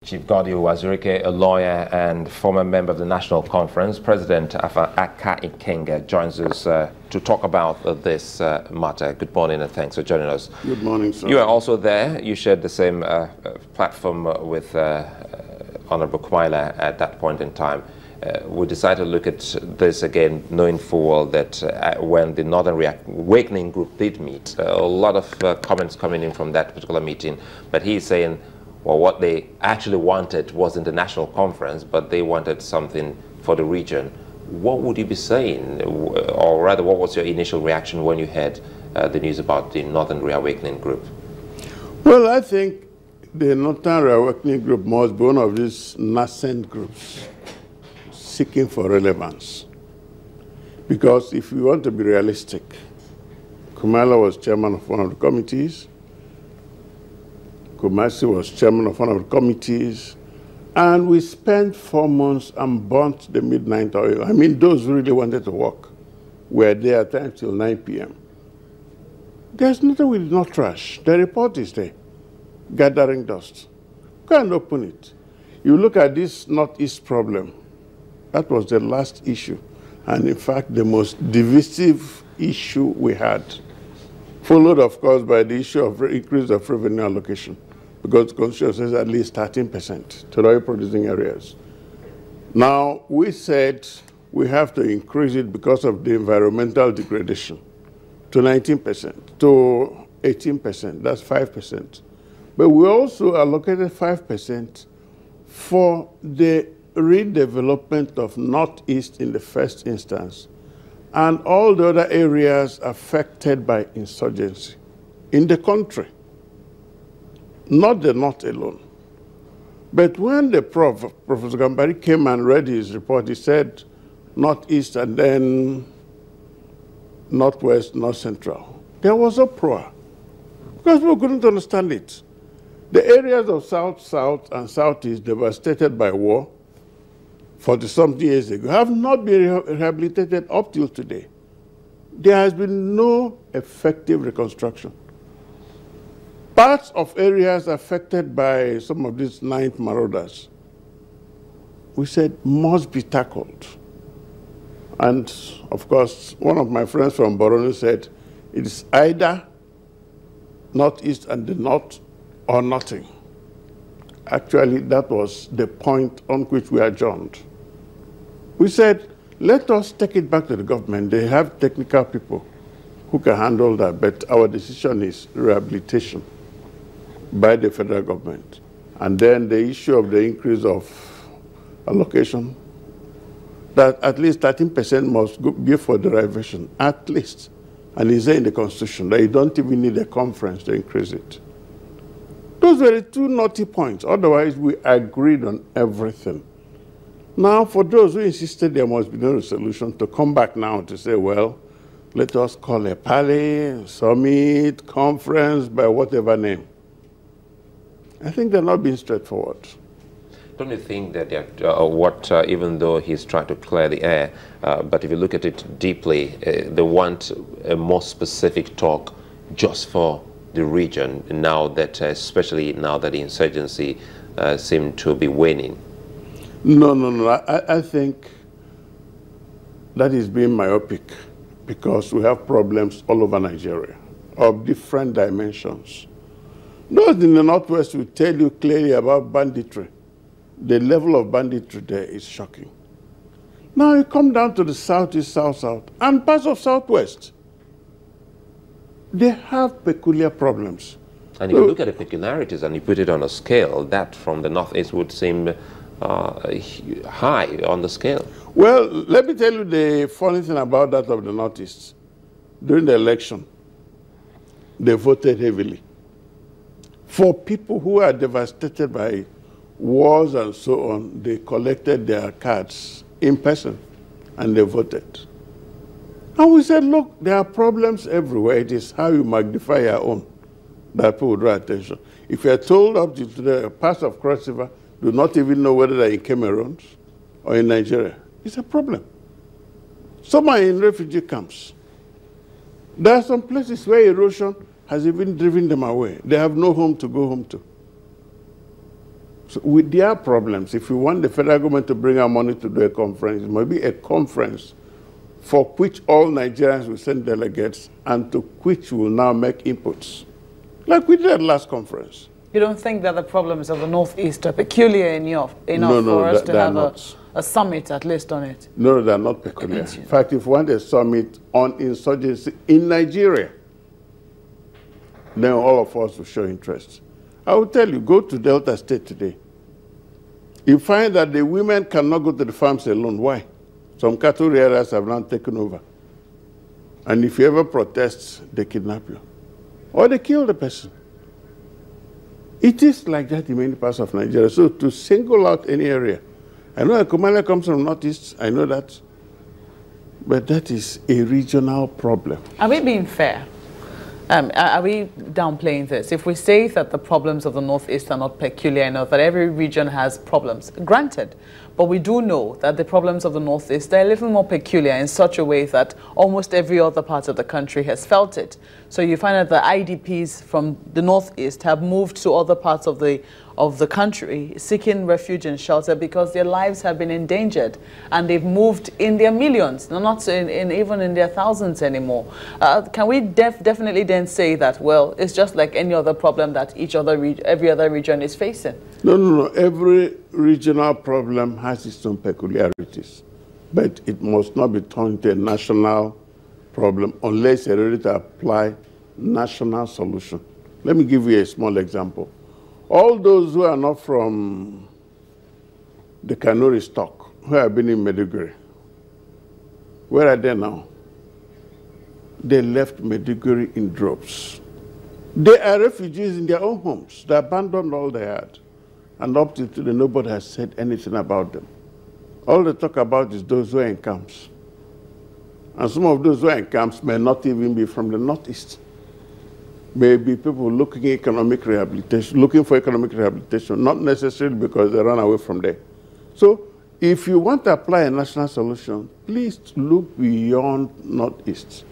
Chief Godi Uwazur, a lawyer and former member of the National Conference, President Afa Aka Ikenga, joins us to talk about this matter. Good morning and thanks for joining us. Good morning, sir. You are also there. You shared the same platform with Honorable Kwaila at that point in time. We decided to look at this again, knowing full well that when the Northern Awakening Group did meet, a lot of comments coming in from that particular meeting, but he's saying, well, what they actually wanted wasn't the national conference, but they wanted something for the region. What would you be saying, or rather, what was your initial reaction when you heard the news about the Northern Reawakening Group? Well, I think the Northern Reawakening Group must be one of these nascent groups seeking for relevance. Because if you want to be realistic, Kumala was chairman of one of the committees, Kumasi was chairman of one of the committees, and we spent 4 months and burnt the midnight oil. I mean, those who really wanted to work were there at times till 9 p.m. There's nothing we did not trash. The report is there, gathering dust. Go and open it. You look at this Northeast problem. That was the last issue, and in fact, the most divisive issue we had, followed, of course, by the issue of increase of revenue allocation, because the Constitution says at least 13% to the oil-producing areas. Now, we said we have to increase it because of the environmental degradation to 19%, to 18%, that's 5%. But we also allocated 5% for the redevelopment of Northeast in the first instance, and all the other areas affected by insurgency in the country, not the North alone. But when the Professor Gambari came and read his report, he said Northeast and then Northwest, North Central. There was uproar because people couldn't understand it. The areas of South, South, and Southeast devastated by war 40-something years ago have not been rehabilitated up till today. There has been no effective reconstruction. Parts of areas affected by some of these ninth marauders, we said, must be tackled. And of course, one of my friends from Borno said, it is either Northeast and the North or nothing. Actually, that was the point on which we adjourned. We said, let us take it back to the government. They have technical people who can handle that, but our decision is rehabilitation by the federal government. And then the issue of the increase of allocation, that at least 13% must be for derivation, at least. And it's there in the Constitution that you don't even need a conference to increase it. Those were the two naughty points. Otherwise, we agreed on everything. Now, for those who insisted there must be no solution, to come back now to say, well, let us call a parley, summit, conference, by whatever name. I think they're not being straightforward. Don't you think that even though he's trying to clear the air, but if you look at it deeply, they want a more specific talk just for the region, now that, especially now that the insurgency seems to be waning? No. I think that is being myopic because we have problems all over Nigeria of different dimensions. Those in the Northwest will tell you clearly about banditry. The level of banditry there is shocking. Now you come down to the Southeast, South, and parts of Southwest. They have peculiar problems. And if you look at the peculiarities and you put it on a scale, that from the Northeast would seem high on the scale. Well, let me tell you the funny thing about that of the Northeast. During the election, they voted heavily. For people who are devastated by wars and so on, they collected their cards in person and they voted. And we said, look, there are problems everywhere. It is how you magnify your own that people will draw attention. If you're told up to the parts of Cross River do not even know whether they're in Cameroon or in Nigeria, it's a problem. Some are in refugee camps. There are some places where erosion has even driven them away. They have no home to go home to. So with their problems, if you want the federal government to bring our money to do a conference, it might be a conference for which all Nigerians will send delegates and to which will now make inputs, like we did at last conference. You don't think that the problems of the Northeast are peculiar enough for us to have a summit at least on it? No, they're not peculiar. In fact, if we want a summit on insurgency in Nigeria, then all of us will show interest. I will tell you, go to Delta State today. You find that the women cannot go to the farms alone. Why? Some cattle rearers have now taken over. And if you ever protest, they kidnap you. Or they kill the person. It is like that in many parts of Nigeria. So to single out any area, I know Ekumale comes from Northeast, I know that. But that is a regional problem. Are we being fair? Are we downplaying this? If we say that the problems of the Northeast are not peculiar enough, that every region has problems, granted, but we do know that the problems of the Northeast are a little more peculiar in such a way that almost every other part of the country has felt it. So you find that the IDPs from the Northeast have moved to other parts of the country seeking refuge and shelter because their lives have been endangered, and they've moved in their millions, not even in their thousands anymore. Can we definitely then say that, well, it's just like any other problem that every other region is facing? No. Every regional problem has its own peculiarities, but it must not be turned into a national problem unless you're ready to apply national solution. Let me give you a small example. All those who are not from the Kanuri stock, who have been in Maiduguri, where are they now? They left Maiduguri in droves. They are refugees in their own homes. They abandoned all they had. And up to today, nobody has said anything about them. All they talk about is those who are in camps. And some of those who are in camps may not even be from the Northeast. Maybe people looking for economic rehabilitation, not necessarily because they ran away from there. So if you want to apply a national solution, please look beyond Northeast.